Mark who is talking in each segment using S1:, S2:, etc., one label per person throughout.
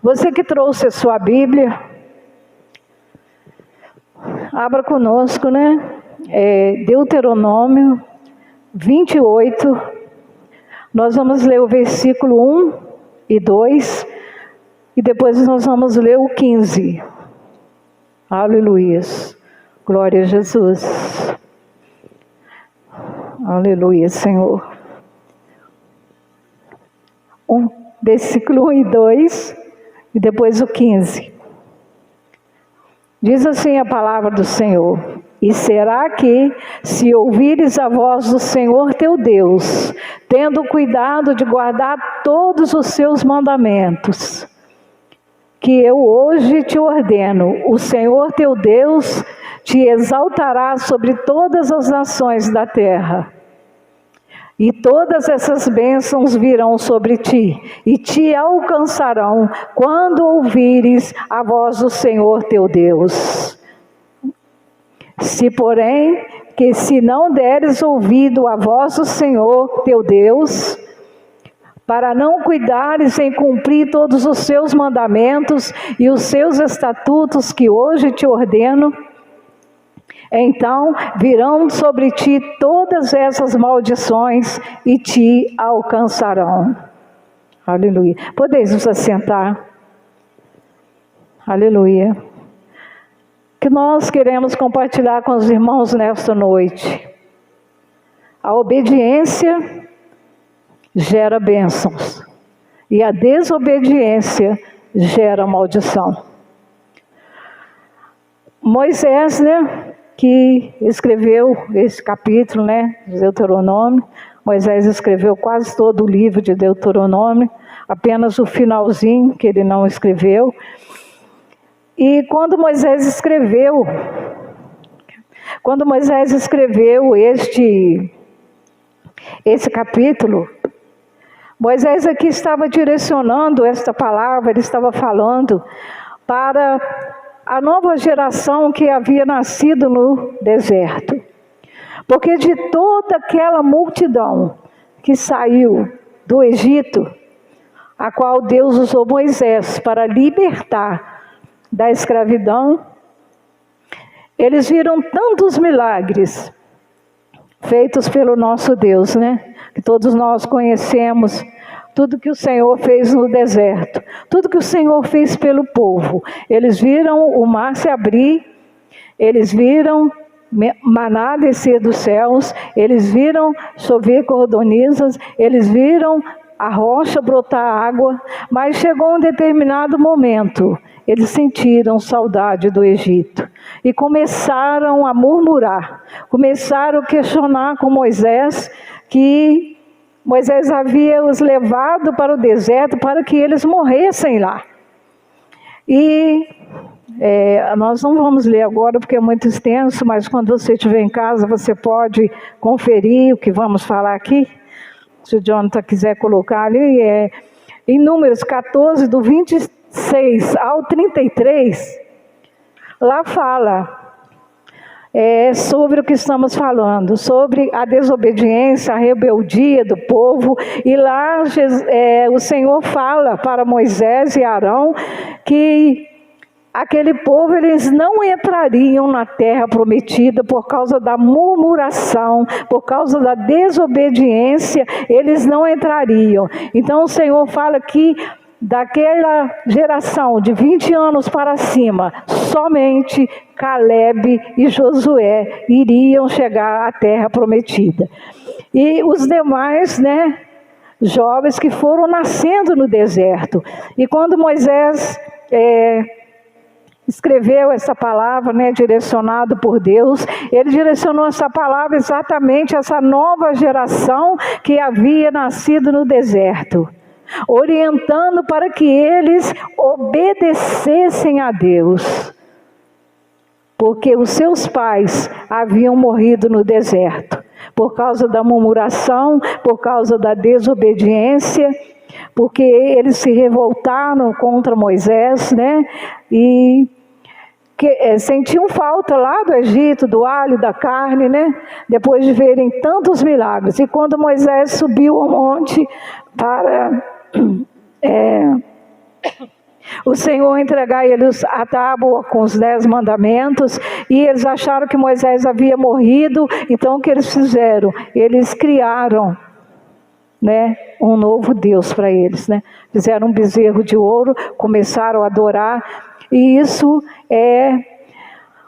S1: Você que trouxe a sua Bíblia, abra conosco, né? Deuteronômio 28. Nós vamos ler o versículo 1 e 2 e depois nós vamos ler o 15. Aleluia. Glória a Jesus. Aleluia, Senhor. Versículo 1 e 2 e depois o 15. Diz assim a palavra do Senhor: E será que, se ouvires a voz do Senhor teu Deus, tendo cuidado de guardar todos os seus mandamentos, que eu hoje te ordeno, o Senhor teu Deus te exaltará sobre todas as nações da terra. E todas essas bênçãos virão sobre ti, e te alcançarão quando ouvires a voz do Senhor teu Deus. Se não deres ouvido à voz do Senhor teu Deus, para não cuidares em cumprir todos os seus mandamentos e os seus estatutos que hoje te ordeno, então virão sobre ti todas essas maldições e te alcançarão. Aleluia. Podeis nos assentar. Aleluia. Que nós queremos compartilhar com os irmãos nesta noite. A obediência gera bênçãos e a desobediência gera maldição. Moisés, que escreveu esse capítulo, de Deuteronômio. Moisés escreveu quase todo o livro de Deuteronômio, apenas o finalzinho que ele não escreveu. E quando Moisés escreveu esse capítulo, Moisés aqui estava direcionando esta palavra, ele estava falando para a nova geração que havia nascido no deserto. Porque de toda aquela multidão que saiu do Egito, a qual Deus usou Moisés para libertar da escravidão, eles viram tantos milagres feitos pelo nosso Deus, que todos nós conhecemos. Tudo que o Senhor fez no deserto, tudo que o Senhor fez pelo povo. Eles viram o mar se abrir, eles viram maná descer dos céus, eles viram chover cordonizas, eles viram a rocha brotar água, mas chegou um determinado momento, eles sentiram saudade do Egito e começaram a murmurar, começaram a questionar com Moisés que Moisés havia os levado para o deserto para que eles morressem lá. E nós não vamos ler agora porque é muito extenso, mas quando você estiver em casa você pode conferir o que vamos falar aqui. Se o Jonathan quiser colocar ali, em Números 14, do 26 ao 33, lá fala sobre o que estamos falando, sobre a desobediência, a rebeldia do povo. E lá o Senhor fala para Moisés e Arão que aquele povo, eles não entrariam na terra prometida por causa da murmuração, por causa da desobediência, eles não entrariam. Então o Senhor fala que daquela geração de 20 anos para cima, somente Caleb e Josué iriam chegar à terra prometida. E os demais, jovens que foram nascendo no deserto. E quando Moisés escreveu essa palavra, direcionado por Deus, ele direcionou essa palavra exatamente a essa nova geração que havia nascido no deserto, orientando para que eles obedecessem a Deus, porque os seus pais haviam morrido no deserto, por causa da murmuração, por causa da desobediência, porque eles se revoltaram contra Moisés, e sentiam falta lá do Egito, do alho, da carne, depois de verem tantos milagres. E quando Moisés subiu ao monte para o Senhor entregar a eles a tábua com os 10 mandamentos, e eles acharam que Moisés havia morrido. Então o que eles fizeram? Eles criaram, né, um novo Deus para eles, né? Fizeram um bezerro de ouro, começaram a adorar, e isso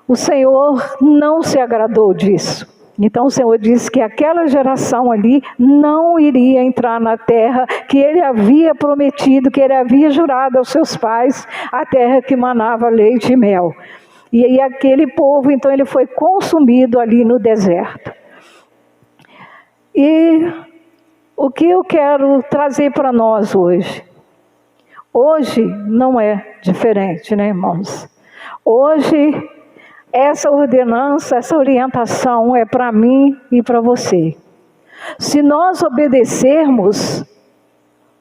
S1: o Senhor não se agradou disso. Então o Senhor disse que aquela geração ali não iria entrar na terra que Ele havia prometido, que Ele havia jurado aos seus pais, a terra que manava leite e mel. E aí aquele povo, então, ele foi consumido ali no deserto. E o que eu quero trazer para nós hoje? Hoje não é diferente, né, irmãos? Hoje, essa ordenança, essa orientação é para mim e para você. Se nós obedecermos,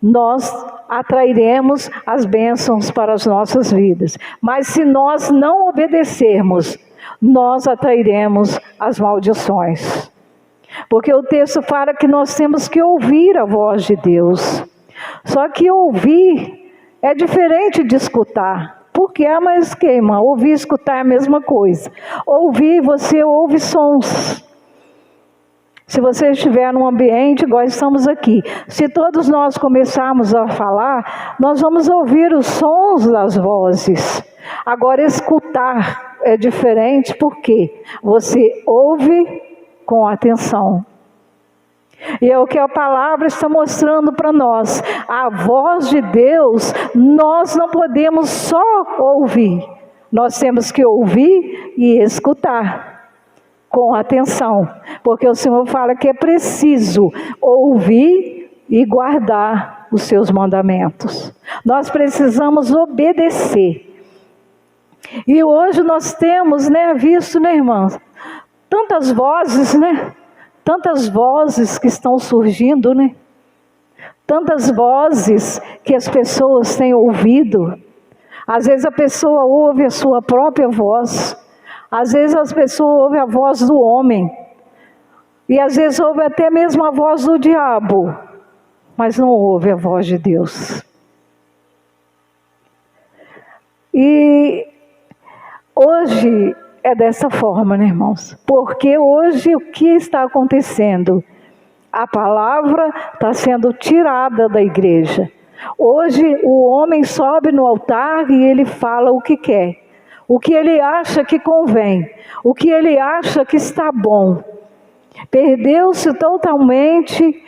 S1: nós atrairemos as bênçãos para as nossas vidas. Mas se nós não obedecermos, nós atrairemos as maldições. Porque o texto fala que nós temos que ouvir a voz de Deus. Só que ouvir é diferente de escutar. Por quê? Mas que, irmã? Ouvir e escutar é a mesma coisa. Ouvir, você ouve sons. Se você estiver num ambiente igual estamos aqui, se todos nós começarmos a falar, nós vamos ouvir os sons das vozes. Agora, escutar é diferente, porque você ouve com atenção. E é o que a palavra está mostrando para nós. A voz de Deus, nós não podemos só ouvir. Nós temos que ouvir e escutar com atenção. Porque o Senhor fala que é preciso ouvir e guardar os seus mandamentos. Nós precisamos obedecer. E hoje nós temos, né, visto, né, irmãs, tantas vozes, né? Tantas vozes que estão surgindo, né? Tantas vozes que as pessoas têm ouvido. Às vezes a pessoa ouve a sua própria voz. Às vezes as pessoas ouvem a voz do homem. E às vezes ouve até mesmo a voz do diabo. Mas não ouve a voz de Deus. E hoje é dessa forma, né, irmãos? Porque hoje o que está acontecendo? A palavra está sendo tirada da igreja. Hoje o homem sobe no altar e ele fala o que quer. O que ele acha que convém. O que ele acha que está bom. Perdeu-se totalmente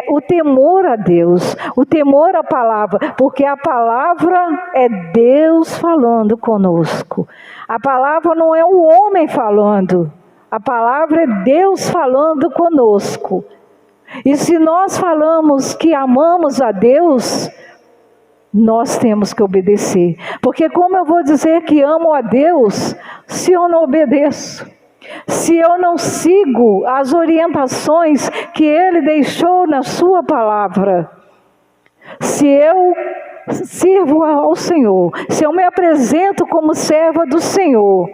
S1: o temor a Deus, o temor à palavra, porque a palavra é Deus falando conosco. A palavra não é o homem falando, a palavra é Deus falando conosco. E se nós falamos que amamos a Deus, nós temos que obedecer. Porque como eu vou dizer que amo a Deus se eu não obedeço? Se eu não sigo as orientações que Ele deixou na sua palavra? Se eu sirvo ao Senhor, se eu me apresento como serva do Senhor,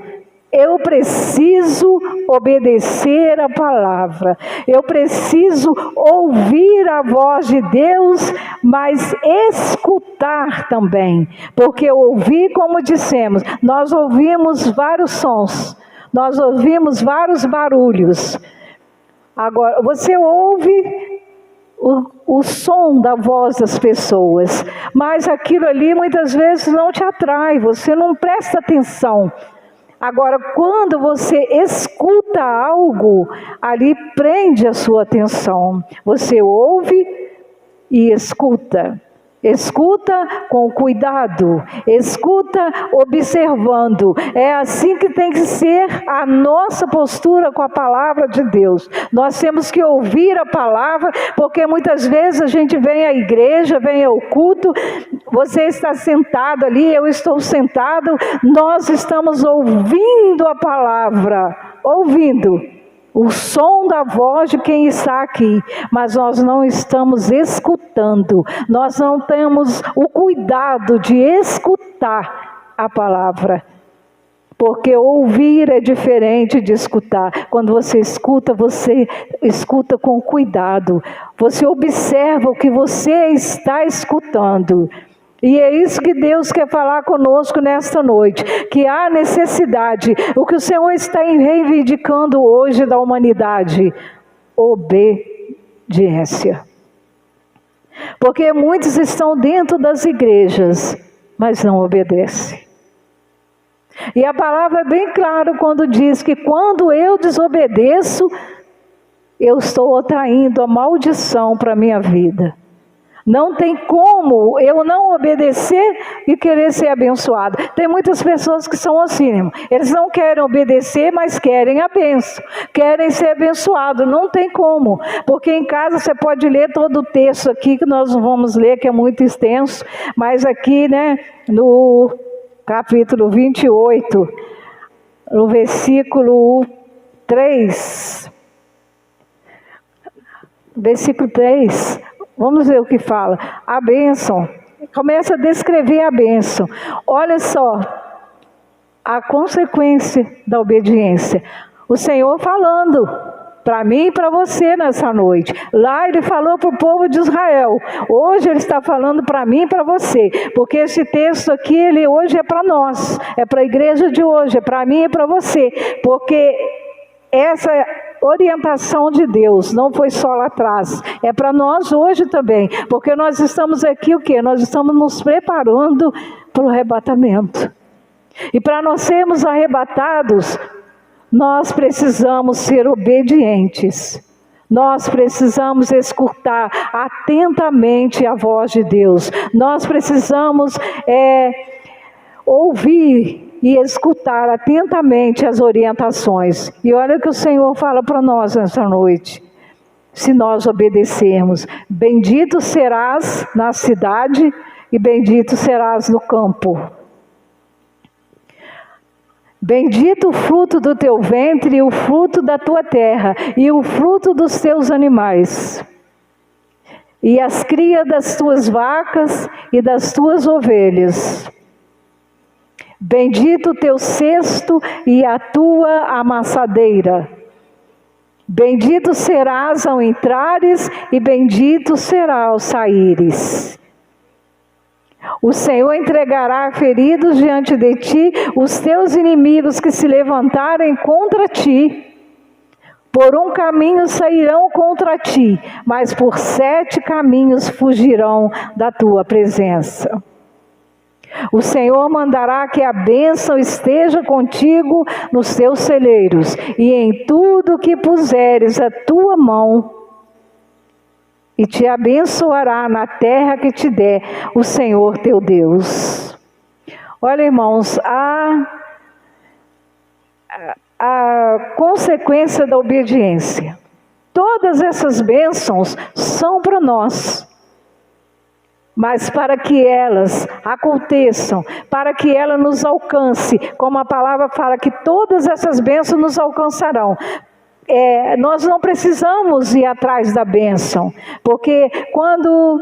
S1: eu preciso obedecer a palavra. Eu preciso ouvir a voz de Deus, mas escutar também. Porque ouvir, como dissemos, nós ouvimos vários sons. Nós ouvimos vários barulhos. Agora, você ouve o som da voz das pessoas, mas aquilo ali muitas vezes não te atrai, você não presta atenção. Agora, quando você escuta algo, ali prende a sua atenção. Você ouve e escuta. Escuta com cuidado, escuta observando. É assim que tem que ser a nossa postura com a palavra de Deus. Nós temos que ouvir a palavra, porque muitas vezes a gente vem à igreja, vem ao culto, você está sentado ali, eu estou sentado, nós estamos ouvindo a palavra, ouvindo o som da voz de quem está aqui, mas nós não estamos escutando, nós não temos o cuidado de escutar a palavra, porque ouvir é diferente de escutar. Quando você escuta com cuidado, você observa o que você está escutando. E é isso que Deus quer falar conosco nesta noite, que há necessidade, o que o Senhor está reivindicando hoje da humanidade, obediência. Porque muitos estão dentro das igrejas, mas não obedecem. E a palavra é bem clara quando diz que quando eu desobedeço, eu estou atraindo a maldição para a minha vida. Não tem como eu não obedecer e querer ser abençoado. Tem muitas pessoas que são assim, eles não querem obedecer, mas querem a bênção, querem ser abençoados. Não tem como, porque em casa você pode ler todo o texto aqui, que nós não vamos ler, que é muito extenso, mas aqui, né, no capítulo 28, no versículo 3, versículo 3, vamos ver o que fala. A bênção, começa a descrever a bênção. Olha só, a consequência da obediência. O Senhor falando para mim e para você nessa noite. Lá Ele falou para o povo de Israel. Hoje Ele está falando para mim e para você. Porque esse texto aqui, ele hoje é para nós. É para a igreja de hoje, é para mim e para você. Porque essa orientação de Deus não foi só lá atrás, é para nós hoje também, porque nós estamos aqui o quê? Nós estamos nos preparando para o arrebatamento. E para nós sermos arrebatados, nós precisamos ser obedientes. Nós precisamos escutar atentamente a voz de Deus. Nós precisamos ouvir e escutar atentamente as orientações. E olha o que o Senhor fala para nós nessa noite. Se nós obedecermos, bendito serás na cidade e bendito serás no campo. Bendito o fruto do teu ventre e o fruto da tua terra e o fruto dos teus animais. E as crias das tuas vacas e das tuas ovelhas. Bendito o teu cesto e a tua amassadeira. Bendito serás ao entrares e bendito será ao saíres. O Senhor entregará feridos diante de ti os teus inimigos que se levantarem contra ti. Por um caminho sairão contra ti, mas por 7 caminhos fugirão da tua presença. O Senhor mandará que a bênção esteja contigo nos teus celeiros e em tudo que puseres a tua mão, e te abençoará na terra que te der o Senhor teu Deus. Olha, irmãos, a consequência da obediência. Todas essas bênçãos são para nós. Mas para que elas aconteçam, para que ela nos alcance, como a palavra fala, que todas essas bênçãos nos alcançarão. Nós não precisamos ir atrás da bênção, porque quando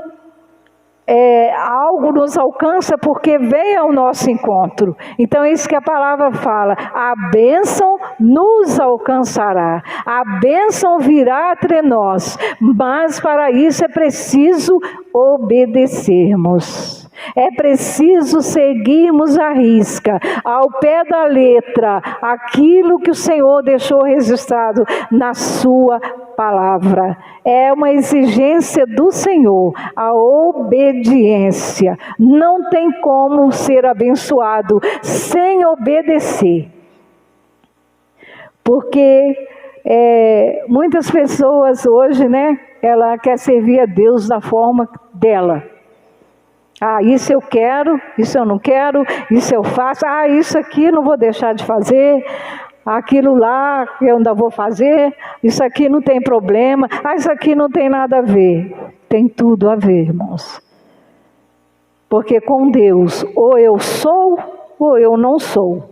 S1: algo nos alcança, porque vem ao nosso encontro. Então é isso que a palavra fala, a bênção nos alcançará, a bênção virá entre nós, mas para isso é preciso obedecermos. É preciso seguirmos à risca, ao pé da letra, aquilo que o Senhor deixou registrado na sua palavra. É uma exigência do Senhor, a obediência. Não tem como ser abençoado sem obedecer. Porque muitas pessoas hoje, né, ela quer servir a Deus da forma dela. Isso eu quero, isso eu não quero, isso eu faço, isso aqui não vou deixar de fazer, aquilo lá eu ainda vou fazer, isso aqui não tem problema, isso aqui não tem nada a ver. Tem tudo a ver, irmãos. Porque com Deus, ou eu sou, ou eu não sou.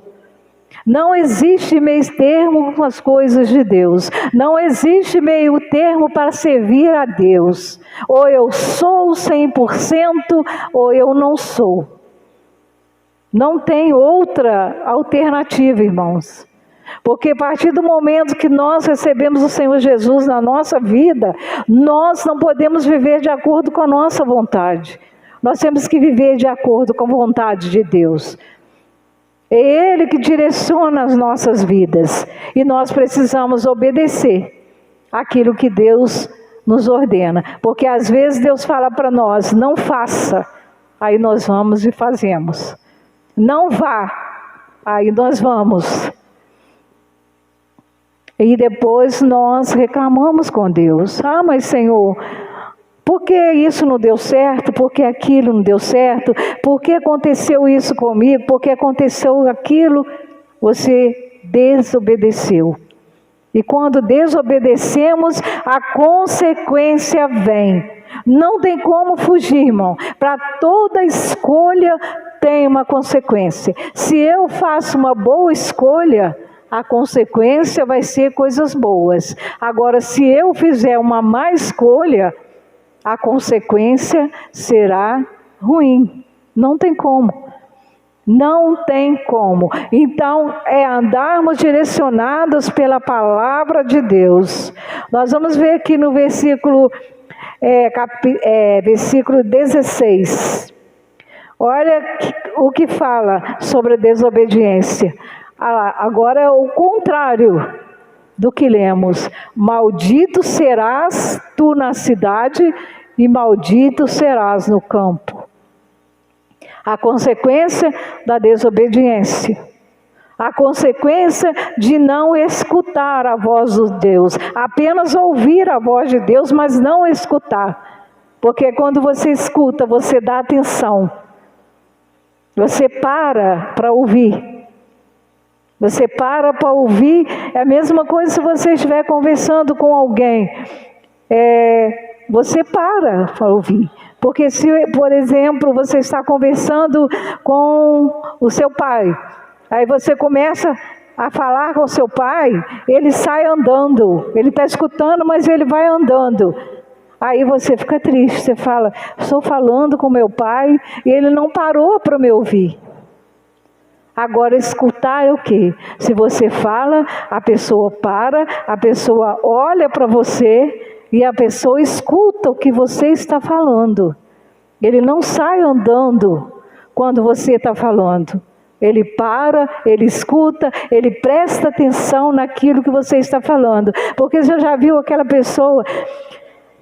S1: Não existe meio termo com as coisas de Deus. Não existe meio termo para servir a Deus. Ou eu sou 100%, ou eu não sou. Não tem outra alternativa, irmãos. Porque a partir do momento que nós recebemos o Senhor Jesus na nossa vida, nós não podemos viver de acordo com a nossa vontade. Nós temos que viver de acordo com a vontade de Deus. É Ele que direciona as nossas vidas. E nós precisamos obedecer aquilo que Deus nos ordena. Porque às vezes Deus fala para nós, não faça. Aí nós vamos e fazemos. Não vá. Aí nós vamos. E depois nós reclamamos com Deus. Ah, mas Senhor, por que isso não deu certo? Por que aquilo não deu certo? Por que aconteceu isso comigo? Por que aconteceu aquilo? Você desobedeceu. E quando desobedecemos, a consequência vem. Não tem como fugir, irmão. Para toda escolha tem uma consequência. Se eu faço uma boa escolha, a consequência vai ser coisas boas. Agora, se eu fizer uma má escolha, a consequência será ruim. Não tem como. Não tem como. Então, é andarmos direcionados pela palavra de Deus. Nós vamos ver aqui no versículo 16. Olha o que fala sobre a desobediência. Agora é o contrário do que lemos. Maldito serás tu na cidade e maldito serás no campo. A consequência da desobediência. A consequência de não escutar a voz de Deus. Apenas ouvir a voz de Deus, mas não escutar. Porque quando você escuta, você dá atenção. Você para ouvir. Você para ouvir. É a mesma coisa se você estiver conversando com alguém. Você para ouvir. Porque se, por exemplo, você está conversando com o seu pai, aí você começa a falar com o seu pai, ele sai andando, ele está escutando, mas ele vai andando. Aí você fica triste, você fala, estou falando com meu pai e ele não parou para me ouvir. Agora, escutar é o quê? Se você fala, a pessoa para, a pessoa olha para você e a pessoa escuta o que você está falando. Ele não sai andando quando você está falando. Ele para, ele escuta, ele presta atenção naquilo que você está falando. Porque você já viu aquela pessoa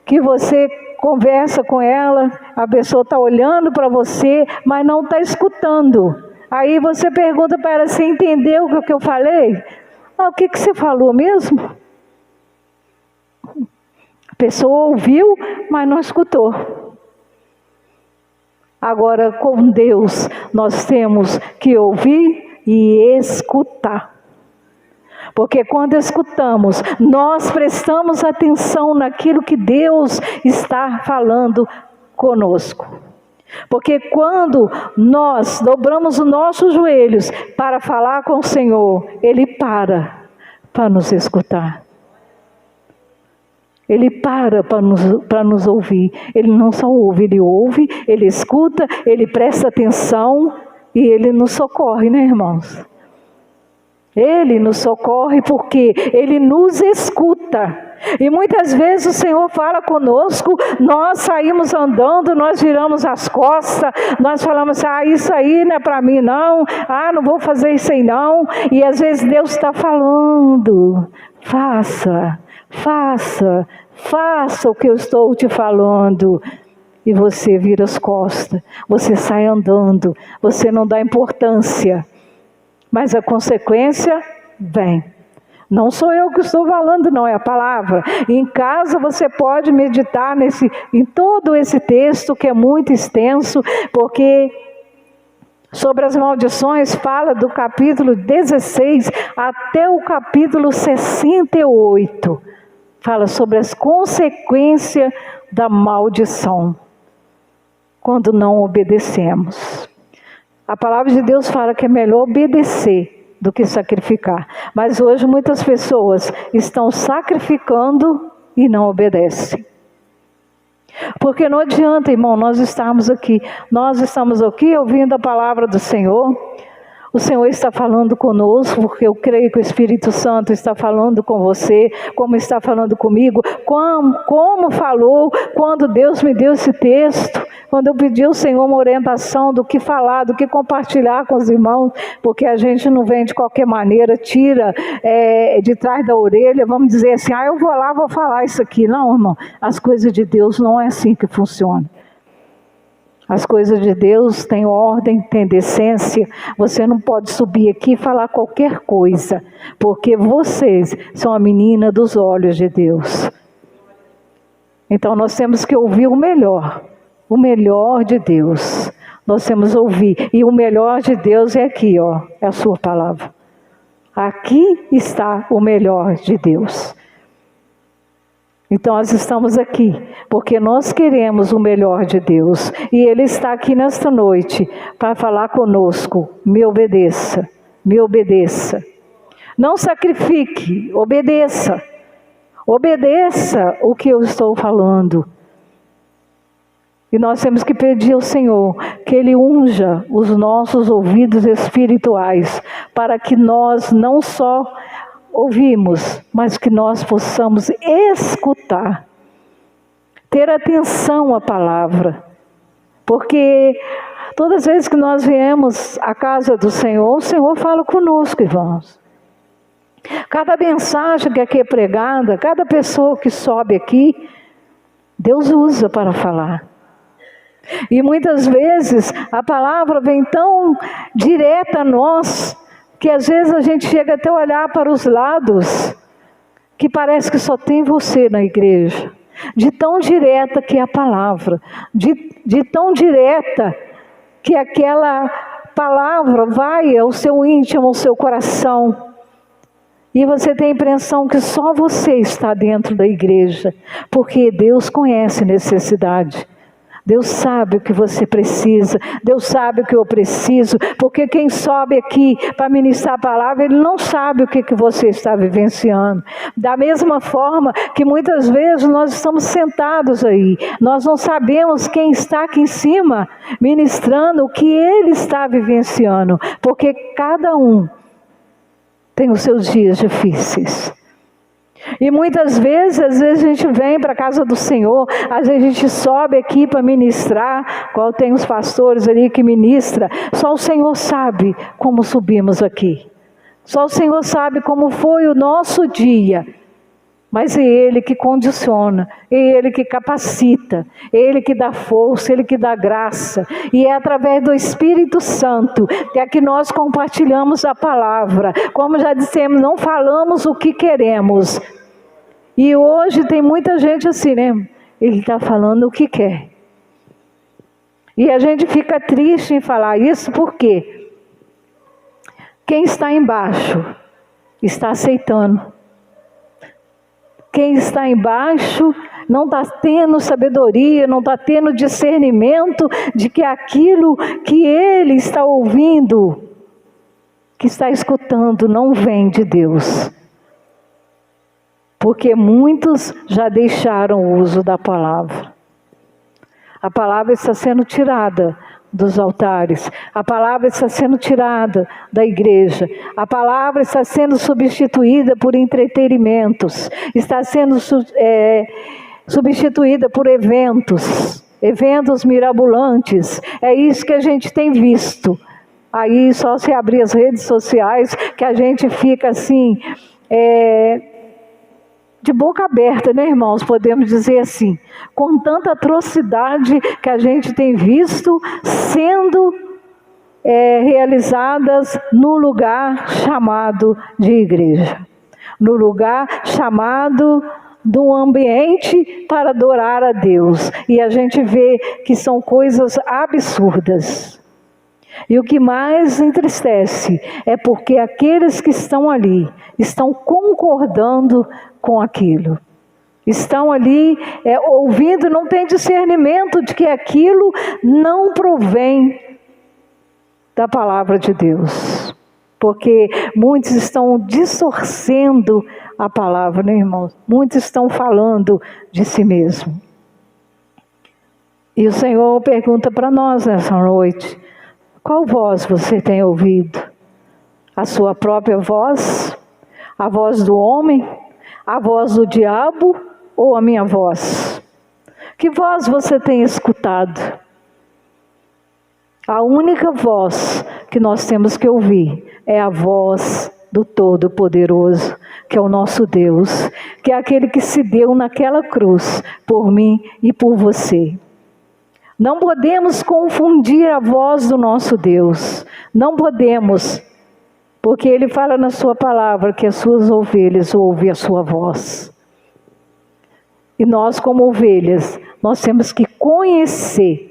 S1: que você conversa com ela, a pessoa está olhando para você, mas não está escutando. Aí você pergunta para ela, você entendeu o que eu falei? O que você falou mesmo? A pessoa ouviu, mas não escutou. Agora, com Deus, nós temos que ouvir e escutar. Porque quando escutamos, nós prestamos atenção naquilo que Deus está falando conosco. Porque quando nós dobramos os nossos joelhos para falar com o Senhor, Ele para nos escutar. Ele para nos ouvir. Ele não só ouve, ele escuta, ele presta atenção e ele nos socorre, né, irmãos? Ele nos socorre porque ele nos escuta. E muitas vezes o Senhor fala conosco, nós saímos andando, nós viramos as costas, nós falamos, isso aí não é para mim não, não vou fazer isso aí não. E às vezes Deus está falando, faça o que eu estou te falando. E você vira as costas, você sai andando, você não dá importância. Mas a consequência vem. Não sou eu que estou falando, não, é a palavra. E em casa você pode meditar em todo esse texto que é muito extenso, porque sobre as maldições fala do capítulo 16 até o capítulo 68. Fala sobre as consequências da maldição, quando não obedecemos. A palavra de Deus fala que é melhor obedecer do que sacrificar. Mas hoje muitas pessoas estão sacrificando e não obedecem. Porque não adianta, irmão, nós estamos aqui ouvindo a palavra do Senhor. O Senhor está falando conosco, porque eu creio que o Espírito Santo está falando com você, como está falando comigo, como falou quando Deus me deu esse texto, quando eu pedi ao Senhor uma orientação do que falar, do que compartilhar com os irmãos, porque a gente não vem de qualquer maneira, tira de trás da orelha, vamos dizer assim, eu vou lá, vou falar isso aqui. Não, irmão, as coisas de Deus não é assim que funcionam. As coisas de Deus têm ordem, têm decência. Você não pode subir aqui e falar qualquer coisa, porque vocês são a menina dos olhos de Deus. Então nós temos que ouvir o melhor de Deus. Nós temos que ouvir, e o melhor de Deus é aqui, é a sua palavra. Aqui está o melhor de Deus. Então nós estamos aqui, porque nós queremos o melhor de Deus. E Ele está aqui nesta noite, para falar conosco. Me obedeça, me obedeça. Não sacrifique, obedeça. Obedeça o que eu estou falando. E nós temos que pedir ao Senhor que Ele unja os nossos ouvidos espirituais, para que nós não só ouvimos, mas que nós possamos escutar, ter atenção à palavra, porque todas as vezes que nós viemos à casa do Senhor, o Senhor fala conosco, irmãos. Cada mensagem que aqui é pregada, cada pessoa que sobe aqui, Deus usa para falar. E muitas vezes a palavra vem tão direta a nós, que às vezes a gente chega até a olhar para os lados, que parece que só tem você na igreja. De tão direta que é a palavra, de tão direta que aquela palavra vai ao seu íntimo, ao seu coração. E você tem a impressão que só você está dentro da igreja, porque Deus conhece necessidade. Deus sabe o que você precisa, Deus sabe o que eu preciso, porque quem sobe aqui para ministrar a palavra, ele não sabe o que você está vivenciando. Da mesma forma que muitas vezes nós estamos sentados aí, nós não sabemos quem está aqui em cima ministrando o que ele está vivenciando, porque cada um tem os seus dias difíceis. E muitas vezes, às vezes a gente vem para a casa do Senhor, às vezes a gente sobe aqui para ministrar, qual tem os pastores ali que ministra, só o Senhor sabe como subimos aqui. Só o Senhor sabe como foi o nosso dia. Mas é Ele que condiciona, é Ele que capacita, é Ele que dá força, é Ele que dá graça. E é através do Espírito Santo que é que nós compartilhamos a palavra. Como já dissemos, não falamos o que queremos. E hoje tem muita gente assim, né? Ele está falando o que quer. E a gente fica triste em falar isso porque quem está embaixo está aceitando. Quem está embaixo não está tendo sabedoria, não está tendo discernimento de que aquilo que ele está ouvindo, que está escutando, não vem de Deus. Porque muitos já deixaram o uso da palavra. A palavra está sendo tirada dos altares, a palavra está sendo tirada da igreja, a palavra está sendo substituída por entretenimentos, está sendo substituída por eventos mirabolantes. É isso que a gente tem visto. Aí só se abrir as redes sociais que a gente fica assim, de boca aberta, né, irmãos? Podemos dizer assim, com tanta atrocidade que a gente tem visto sendo realizadas no lugar chamado de igreja, no lugar chamado do ambiente para adorar a Deus. E a gente vê que são coisas absurdas. E o que mais entristece é porque aqueles que estão ali estão concordando com aquilo. Estão ali ouvindo, não tem discernimento de que aquilo não provém da palavra de Deus. Porque muitos estão distorcendo a palavra, né, irmãos? Muitos estão falando de si mesmo. E o Senhor pergunta para nós nessa noite: qual voz você tem ouvido? A sua própria voz? A voz do homem? A voz do diabo? Ou a minha voz? Que voz você tem escutado? A única voz que nós temos que ouvir é a voz do Todo-Poderoso, que é o nosso Deus, que é aquele que se deu naquela cruz por mim e por você. Não podemos confundir a voz do nosso Deus, não podemos, porque Ele fala na sua palavra que as suas ovelhas ouvem a sua voz. E nós, como ovelhas, nós temos que conhecer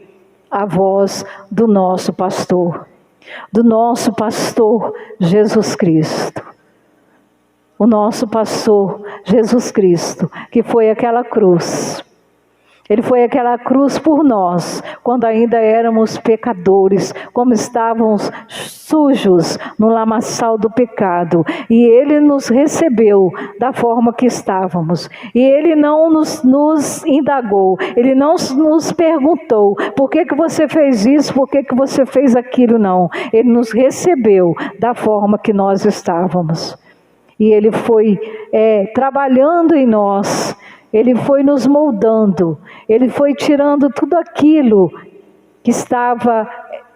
S1: a voz do nosso pastor Jesus Cristo. O nosso pastor Jesus Cristo, que foi aquela cruz. Ele foi aquela cruz por nós, quando ainda éramos pecadores, como estávamos sujos no lamaçal do pecado. E Ele nos recebeu da forma que estávamos. E Ele não nos indagou, Ele não nos perguntou, por que você fez isso, por que você fez aquilo, não. Ele nos recebeu da forma que nós estávamos. E Ele foi trabalhando em nós, Ele foi nos moldando, Ele foi tirando tudo aquilo que estava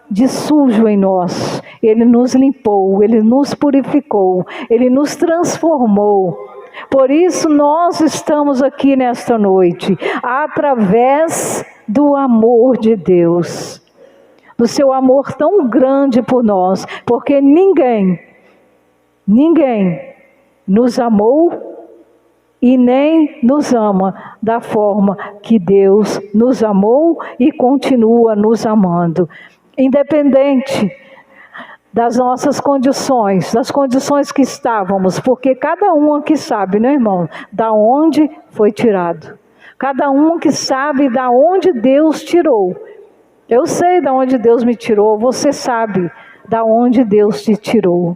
S1: de sujo em nós. Ele nos limpou, Ele nos purificou, Ele nos transformou. Por isso nós estamos aqui nesta noite, através do amor de Deus, do seu amor tão grande por nós, porque ninguém nos amou e nem nos ama da forma que Deus nos amou e continua nos amando. Independente das nossas condições, das condições que estávamos, porque cada um aqui sabe, né, irmão, da onde foi tirado. Cada um que sabe da onde Deus tirou. Eu sei da onde Deus me tirou, você sabe da onde Deus te tirou.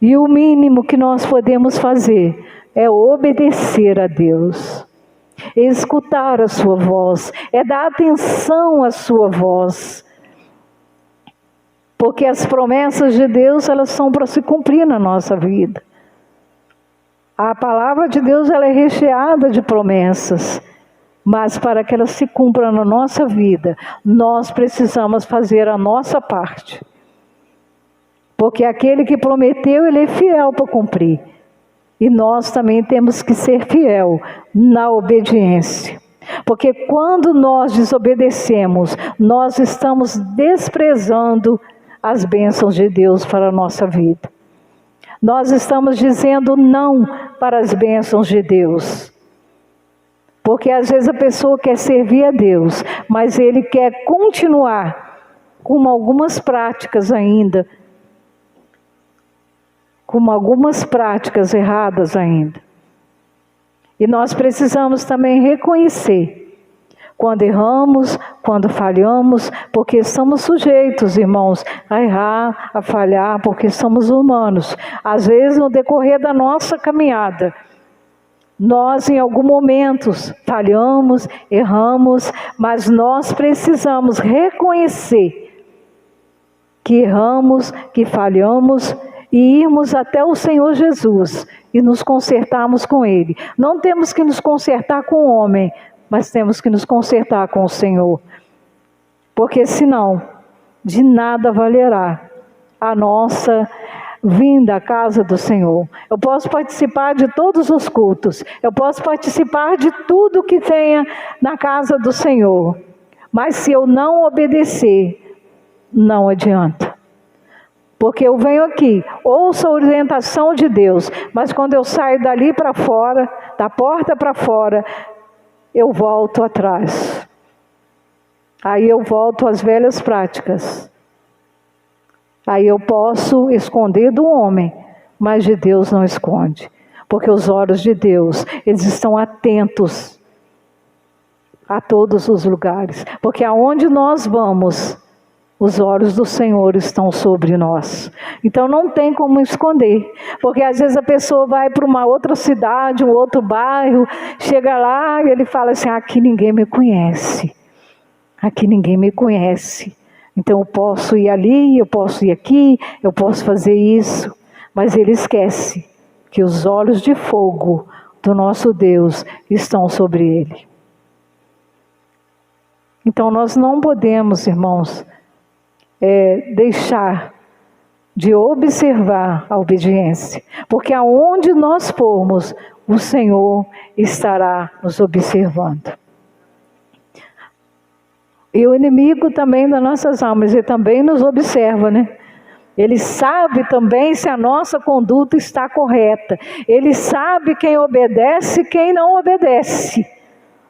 S1: E o mínimo que nós podemos fazer é obedecer a Deus, é escutar a sua voz, é dar atenção à sua voz. Porque as promessas de Deus, elas são para se cumprir na nossa vida. A palavra de Deus, ela é recheada de promessas, mas para que ela se cumpra na nossa vida, nós precisamos fazer a nossa parte. Porque aquele que prometeu, ele é fiel para cumprir. E nós também temos que ser fiel na obediência. Porque quando nós desobedecemos, nós estamos desprezando as bênçãos de Deus para a nossa vida. Nós estamos dizendo não para as bênçãos de Deus. Porque às vezes a pessoa quer servir a Deus, mas ele quer continuar com algumas práticas ainda, com algumas práticas erradas ainda. E nós precisamos também reconhecer quando erramos, quando falhamos, porque somos sujeitos, irmãos, a errar, a falhar, porque somos humanos. Às vezes, no decorrer da nossa caminhada, nós em algum momento falhamos, erramos, mas nós precisamos reconhecer que erramos, que falhamos, e irmos até o Senhor Jesus e nos consertarmos com Ele. Não temos que nos consertar com o homem, mas temos que nos consertar com o Senhor. Porque senão, de nada valerá a nossa vinda à casa do Senhor. Eu posso participar de todos os cultos, eu posso participar de tudo que tenha na casa do Senhor, mas se eu não obedecer, não adianta. Porque eu venho aqui, ouço a orientação de Deus, mas quando eu saio dali para fora, da porta para fora, eu volto atrás. Aí eu volto às velhas práticas. Aí eu posso esconder do homem, mas de Deus não esconde. Porque os olhos de Deus, eles estão atentos a todos os lugares. Porque aonde nós vamos, os olhos do Senhor estão sobre nós. Então não tem como esconder. Porque às vezes a pessoa vai para uma outra cidade, um outro bairro, chega lá e ele fala assim, aqui ninguém me conhece. Aqui ninguém me conhece. Então eu posso ir ali, eu posso ir aqui, eu posso fazer isso. Mas ele esquece que os olhos de fogo do nosso Deus estão sobre ele. Então nós não podemos, irmãos, deixar de observar a obediência, porque aonde nós formos, o Senhor estará nos observando. E o inimigo também das nossas almas, ele também nos observa, né? Ele sabe também se a nossa conduta está correta. Ele sabe quem obedece e quem não obedece.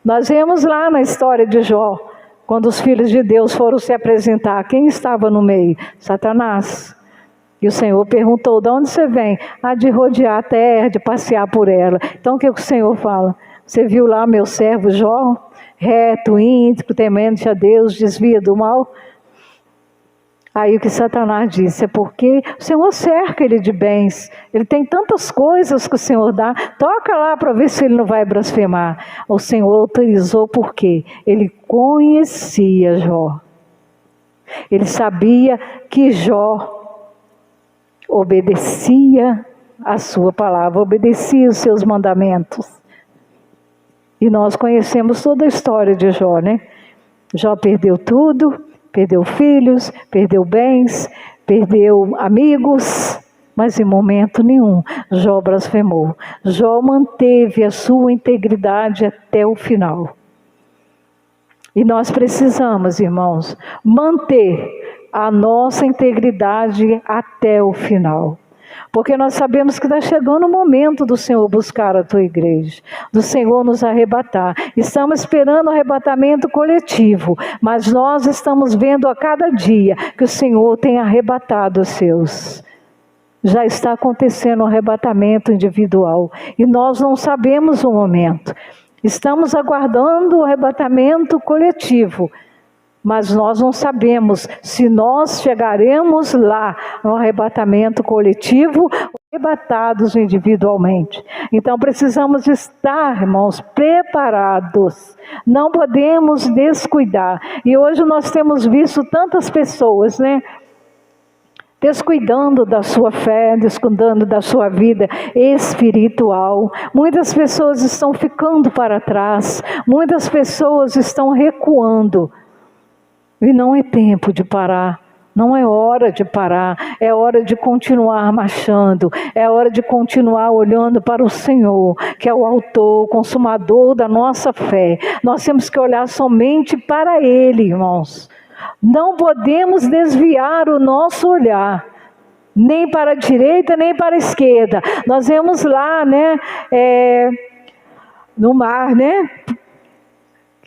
S1: Nós vemos lá na história de Jó, quando os filhos de Deus foram se apresentar, quem estava no meio? Satanás. E o Senhor perguntou, de onde você vem? De rodear a terra, de passear por ela. Então o que o Senhor fala? Você viu lá meu servo Jó, reto, íntegro, temente a Deus, desvia do mal? Aí o que Satanás disse é porque o Senhor cerca ele de bens. Ele tem tantas coisas que o Senhor dá. Toca lá para ver se ele não vai blasfemar. O Senhor autorizou porque ele conhecia Jó. Ele sabia que Jó obedecia a sua palavra, obedecia os seus mandamentos. E nós conhecemos toda a história de Jó, né? Jó perdeu tudo. Perdeu filhos, perdeu bens, perdeu amigos, mas em momento nenhum Jó blasfemou. Jó manteve a sua integridade até o final. E nós precisamos, irmãos, manter a nossa integridade até o final. Porque nós sabemos que está chegando o momento do Senhor buscar a tua igreja, do Senhor nos arrebatar. Estamos esperando o arrebatamento coletivo, mas nós estamos vendo a cada dia que o Senhor tem arrebatado os seus. Já está acontecendo o arrebatamento individual e nós não sabemos o momento. Estamos aguardando o arrebatamento coletivo. Mas nós não sabemos se nós chegaremos lá no arrebatamento coletivo ou arrebatados individualmente. Então precisamos estar, irmãos, preparados. Não podemos descuidar. E hoje nós temos visto tantas pessoas, né? Descuidando da sua fé, descuidando da sua vida espiritual. Muitas pessoas estão ficando para trás. Muitas pessoas estão recuando. E não é tempo de parar, não é hora de parar, é hora de continuar marchando, é hora de continuar olhando para o Senhor, que é o autor, o consumador da nossa fé. Nós temos que olhar somente para Ele, irmãos. Não podemos desviar o nosso olhar, nem para a direita, nem para a esquerda. Nós vemos lá, né, no mar, né?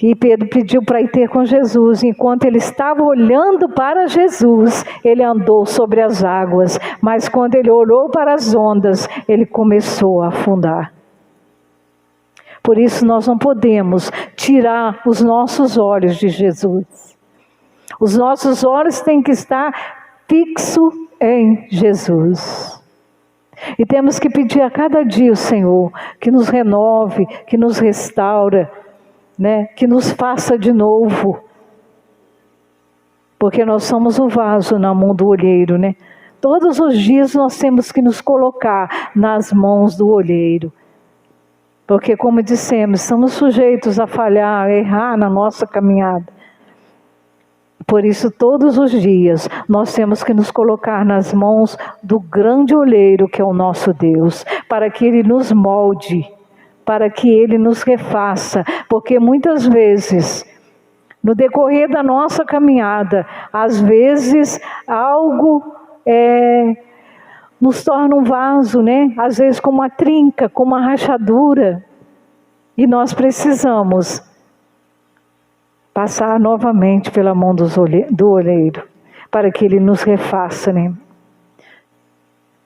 S1: Que Pedro pediu para ir ter com Jesus. Enquanto ele estava olhando para Jesus, ele andou sobre as águas. Mas quando ele olhou para as ondas, ele começou a afundar. Por isso nós não podemos tirar os nossos olhos de Jesus. Os nossos olhos têm que estar fixos em Jesus. E temos que pedir a cada dia o Senhor que nos renove, que nos restaura, né, que nos faça de novo, porque nós somos o vaso na mão do olheiro, né? Todos os dias nós temos que nos colocar nas mãos do olheiro, porque como dissemos, estamos sujeitos a falhar, a errar na nossa caminhada. Por isso todos os dias nós temos que nos colocar nas mãos do grande olheiro que é o nosso Deus, para que Ele nos molde, para que Ele nos refaça, porque muitas vezes, no decorrer da nossa caminhada, às vezes algo nos torna um vaso, né? Às vezes com uma trinca, com uma rachadura, e nós precisamos passar novamente pela mão do olheiro, para que Ele nos refaça, né?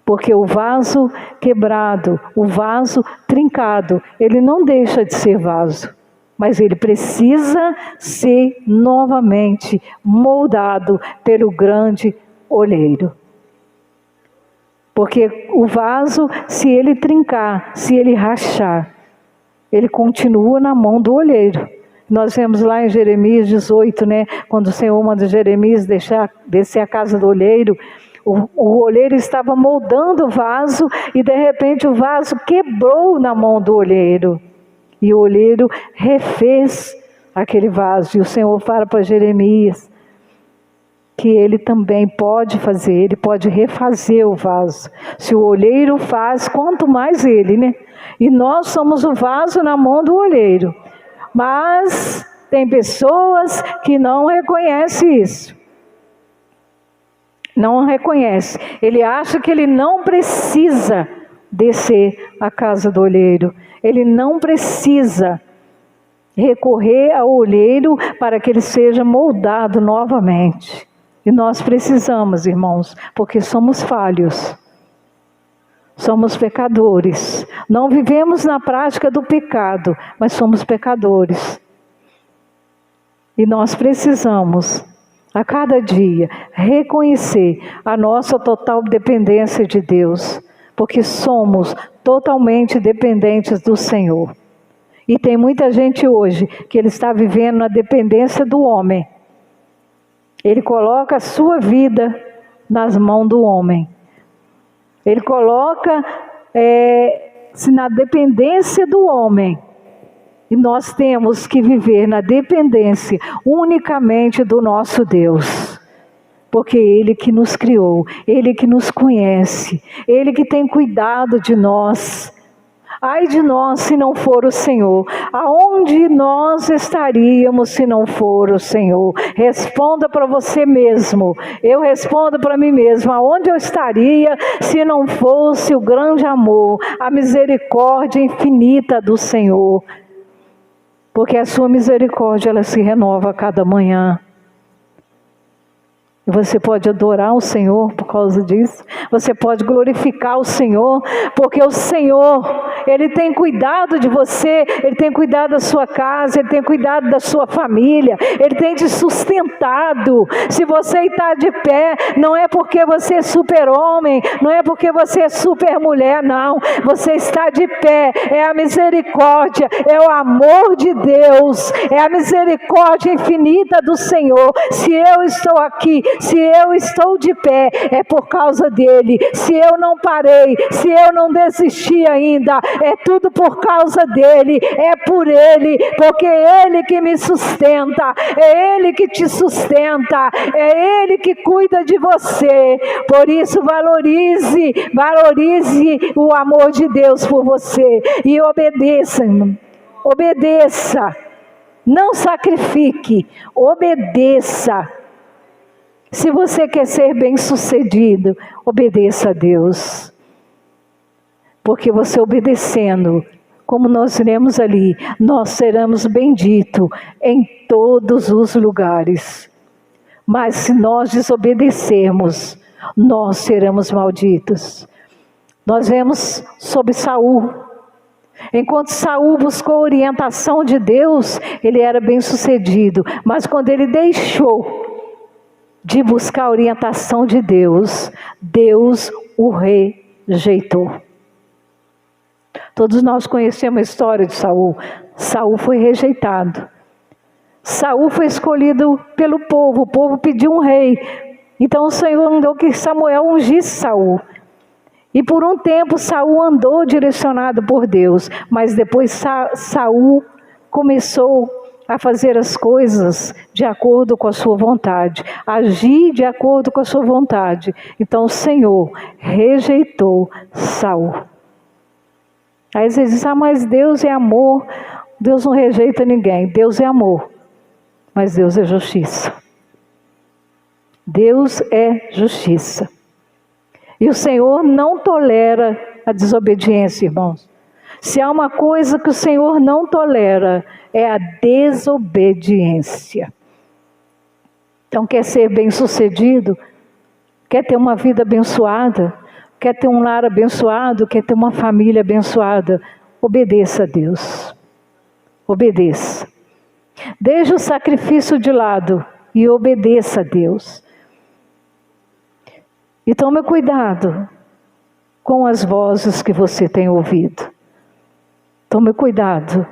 S1: Porque o vaso quebrado, o vaso trincado, ele não deixa de ser vaso, mas ele precisa ser novamente moldado pelo grande olheiro. Porque o vaso, se ele trincar, se ele rachar, ele continua na mão do olheiro. Nós vemos lá em Jeremias 18, né, quando o Senhor manda Jeremias descer a casa do olheiro, o olheiro estava moldando o vaso e de repente o vaso quebrou na mão do olheiro. E o olheiro refez aquele vaso. E o Senhor fala para Jeremias que ele também pode fazer, ele pode refazer o vaso. Se o olheiro faz, quanto mais ele, né? E nós somos o vaso na mão do olheiro. Mas tem pessoas que não reconhecem isso. Não reconhece. Ele acha que ele não precisa descer à casa do olheiro. Ele não precisa recorrer ao olheiro para que ele seja moldado novamente. E nós precisamos, irmãos, porque somos falhos. Somos pecadores. Não vivemos na prática do pecado, mas somos pecadores. E nós precisamos, a cada dia, reconhecer a nossa total dependência de Deus, porque somos totalmente dependentes do Senhor. E tem muita gente hoje que ele está vivendo na dependência do homem. Ele coloca a sua vida nas mãos do homem. Ele coloca-se na dependência do homem. E nós temos que viver na dependência unicamente do nosso Deus. Porque Ele que nos criou, Ele que nos conhece, Ele que tem cuidado de nós. Ai de nós se não for o Senhor. Aonde nós estaríamos se não for o Senhor? Responda para você mesmo. Eu respondo para mim mesmo. Aonde eu estaria se não fosse o grande amor, a misericórdia infinita do Senhor? Porque a sua misericórdia, ela se renova a cada manhã. E você pode adorar o Senhor por causa disso. Você pode glorificar o Senhor, porque o Senhor, Ele tem cuidado de você, Ele tem cuidado da sua casa, Ele tem cuidado da sua família, Ele tem te sustentado. Se você está de pé, não é porque você é super homem, não é porque você é super mulher, não. Você está de pé, é a misericórdia, é o amor de Deus, é a misericórdia infinita do Senhor. Se eu estou aqui, se eu estou de pé, é por causa dele. Se eu não parei, se eu não desisti ainda, é tudo por causa dele, é por ele, porque é ele que me sustenta, é ele que te sustenta, é ele que cuida de você. Por isso valorize o amor de Deus por você e obedeça, irmão. Obedeça, não sacrifique, obedeça. Se você quer ser bem-sucedido, obedeça a Deus. Porque você obedecendo, como nós lemos ali, nós seremos benditos em todos os lugares. Mas se nós desobedecermos, nós seremos malditos. Nós vemos sobre Saul. Enquanto Saul buscou a orientação de Deus, ele era bem-sucedido. Mas quando ele deixou de buscar a orientação de Deus, Deus o rejeitou. Todos nós conhecemos a história de Saul. Saul foi rejeitado. Saul foi escolhido pelo povo. O povo pediu um rei. Então o Senhor mandou que Samuel ungisse Saul. E por um tempo Saul andou direcionado por Deus. Mas depois Saul começou a fazer as coisas de acordo com a sua vontade, agir de acordo com a sua vontade. Então o Senhor rejeitou Saul. Aí você diz, mas Deus é amor, Deus não rejeita ninguém. Deus é amor, mas Deus é justiça. Deus é justiça. E o Senhor não tolera a desobediência, irmãos. Se há uma coisa que o Senhor não tolera, é a desobediência. Então, quer ser bem-sucedido? Quer ter uma vida abençoada? Quer ter um lar abençoado? Quer ter uma família abençoada? Obedeça a Deus. Obedeça. Deixe o sacrifício de lado e obedeça a Deus. E tome cuidado com as vozes que você tem ouvido. Tome cuidado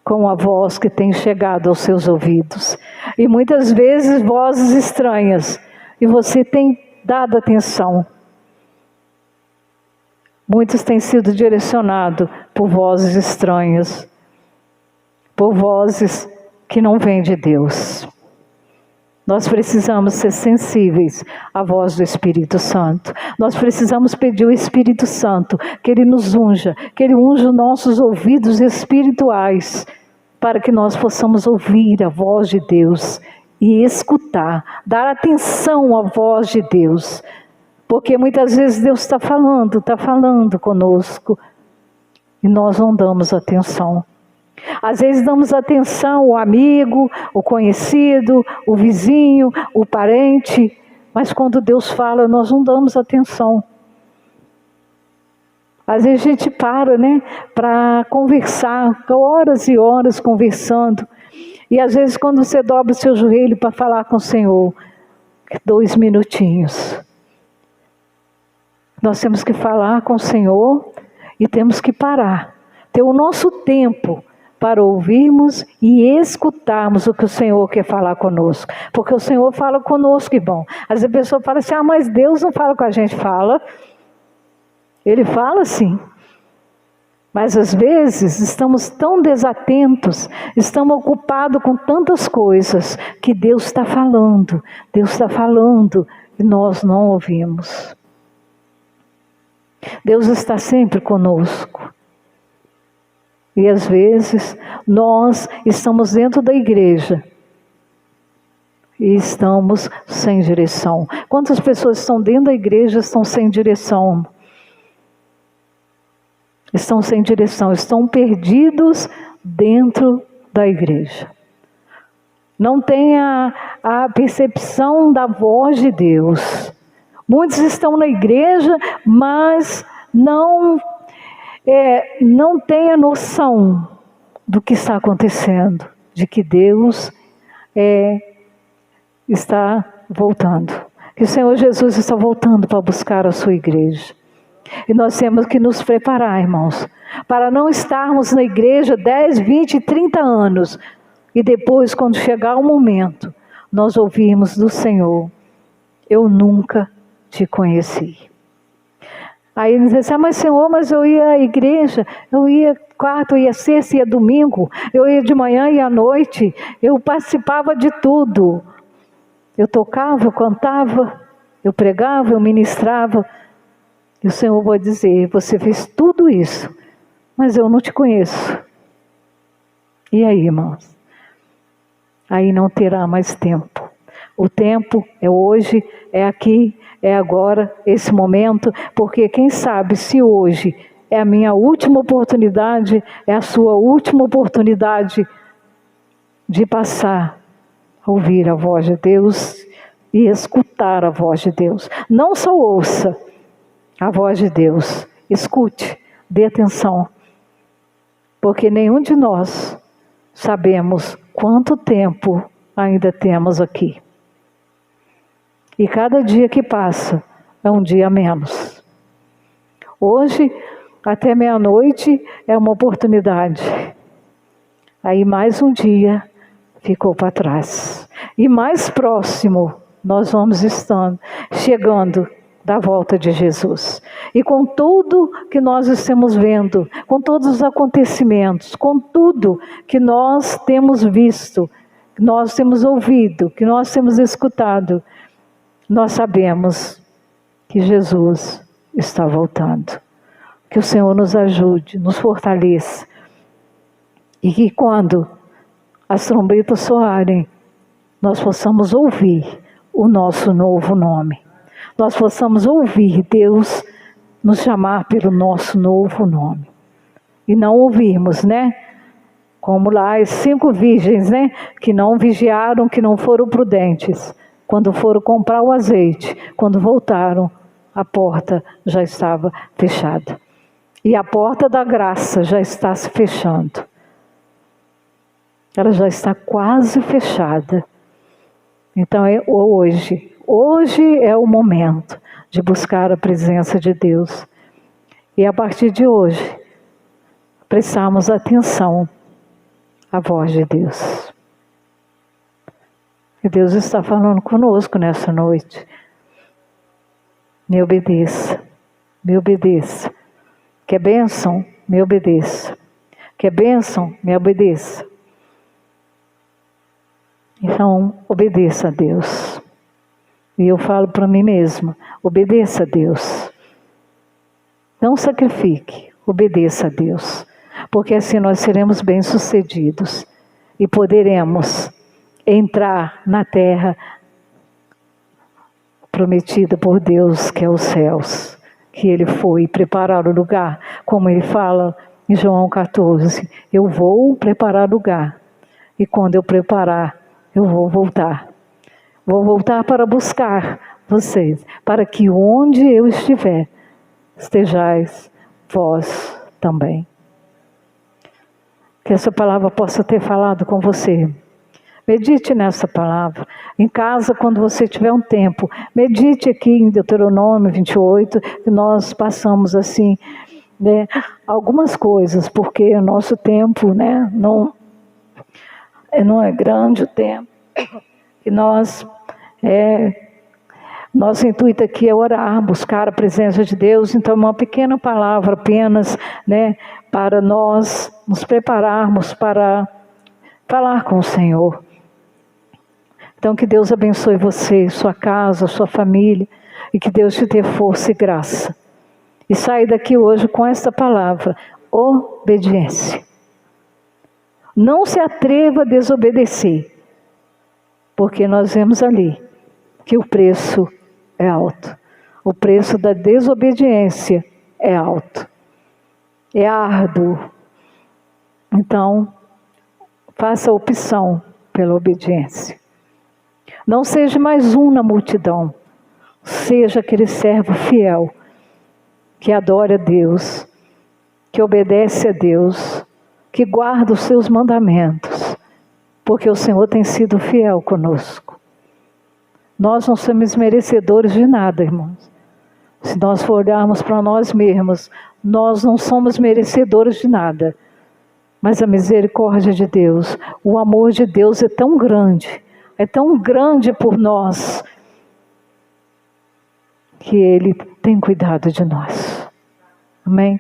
S1: com a voz que tem chegado aos seus ouvidos. E muitas vezes vozes estranhas. E você tem dado atenção. Muitos têm sido direcionados por vozes estranhas. Por vozes que não vem de Deus. Nós precisamos ser sensíveis à voz do Espírito Santo. Nós precisamos pedir ao Espírito Santo que Ele nos unja, que Ele unja os nossos ouvidos espirituais, para que nós possamos ouvir a voz de Deus e escutar, dar atenção à voz de Deus. Porque muitas vezes Deus está falando conosco, e nós não damos atenção. Às vezes damos atenção ao amigo, o conhecido, o vizinho, o parente, mas quando Deus fala, nós não damos atenção. Às vezes a gente para conversar, horas e horas conversando, e às vezes quando você dobra o seu joelho para falar com o Senhor, 2 minutinhos. Nós temos que falar com o Senhor e temos que parar, ter o nosso tempo para ouvirmos e escutarmos o que o Senhor quer falar conosco. Porque o Senhor fala conosco, irmão. Às vezes a pessoa fala assim, mas Deus não fala com a gente. Fala. Ele fala sim. Mas às vezes estamos tão desatentos, estamos ocupados com tantas coisas, que Deus está falando e nós não ouvimos. Deus está sempre conosco. E às vezes nós estamos dentro da igreja e estamos sem direção. Quantas pessoas estão dentro da igreja e estão sem direção? Estão sem direção, estão perdidos dentro da igreja. Não tem a percepção da voz de Deus. Muitos estão na igreja, mas não tem a noção do que está acontecendo, de que Deus está voltando, que o Senhor Jesus está voltando para buscar a sua igreja. E nós temos que nos preparar, irmãos, para não estarmos na igreja 10, 20, 30 anos, e depois, quando chegar o momento, nós ouvirmos do Senhor, eu nunca te conheci. Aí ele diz assim, mas Senhor, mas eu ia à igreja, eu ia quarta, eu ia sexta, ia domingo, eu ia de manhã e à noite, eu participava de tudo. Eu tocava, eu cantava, eu pregava, eu ministrava. E o Senhor vai dizer, você fez tudo isso, mas eu não te conheço. E aí, irmãos? Aí não terá mais tempo. O tempo é hoje, é aqui, é agora, esse momento, porque quem sabe se hoje é a minha última oportunidade, é a sua última oportunidade de passar a ouvir a voz de Deus e escutar a voz de Deus. Não só ouça a voz de Deus, escute, dê atenção, porque nenhum de nós sabemos quanto tempo ainda temos aqui. E cada dia que passa é um dia a menos. Hoje, até meia-noite, é uma oportunidade. Aí mais um dia ficou para trás. E mais próximo nós vamos chegando da volta de Jesus. E com tudo que nós estamos vendo, com todos os acontecimentos, com tudo que nós temos visto, que nós temos ouvido, que nós temos escutado, nós sabemos que Jesus está voltando. Que o Senhor nos ajude, nos fortaleça. E que quando as trombetas soarem, nós possamos ouvir o nosso novo nome. Nós possamos ouvir Deus nos chamar pelo nosso novo nome. E não ouvirmos, como lá as 5 virgens, que não vigiaram, que não foram prudentes. Quando foram comprar o azeite, quando voltaram, a porta já estava fechada. E a porta da graça já está se fechando. Ela já está quase fechada. Então é hoje. Hoje é o momento de buscar a presença de Deus. E a partir de hoje, prestarmos atenção à voz de Deus. E Deus está falando conosco nessa noite. Me obedeça, me obedeça. Quer bênção? Me obedeça. Quer bênção? Me obedeça. Então, obedeça a Deus. E eu falo para mim mesma, obedeça a Deus. Não sacrifique, obedeça a Deus. Porque assim nós seremos bem-sucedidos e poderemos entrar na terra prometida por Deus, que é os céus, que Ele foi preparar o lugar, como Ele fala em João 14, eu vou preparar lugar, e quando eu preparar, eu vou voltar para buscar vocês, para que onde eu estiver, estejais vós também. Que essa palavra possa ter falado com você. Medite nessa palavra. Em casa, quando você tiver um tempo, medite aqui em Deuteronômio 28, que nós passamos assim, né, algumas coisas, porque o nosso tempo, né, não é grande o tempo. E nosso intuito aqui é orar, buscar a presença de Deus. Então, uma pequena palavra apenas, né, para nós nos prepararmos para falar com o Senhor. Então, que Deus abençoe você, sua casa, sua família, e que Deus te dê força e graça. E saia daqui hoje com esta palavra, obediência. Não se atreva a desobedecer, porque nós vemos ali que o preço é alto. O preço da desobediência é alto, é árduo. Então, faça a opção pela obediência. Não seja mais um na multidão. Seja aquele servo fiel, que adora a Deus, que obedece a Deus, que guarda os seus mandamentos, porque o Senhor tem sido fiel conosco. Nós não somos merecedores de nada, irmãos. Se nós for olharmos para nós mesmos, nós não somos merecedores de nada. Mas a misericórdia de Deus, o amor de Deus é tão grande por nós, que Ele tem cuidado de nós. Amém?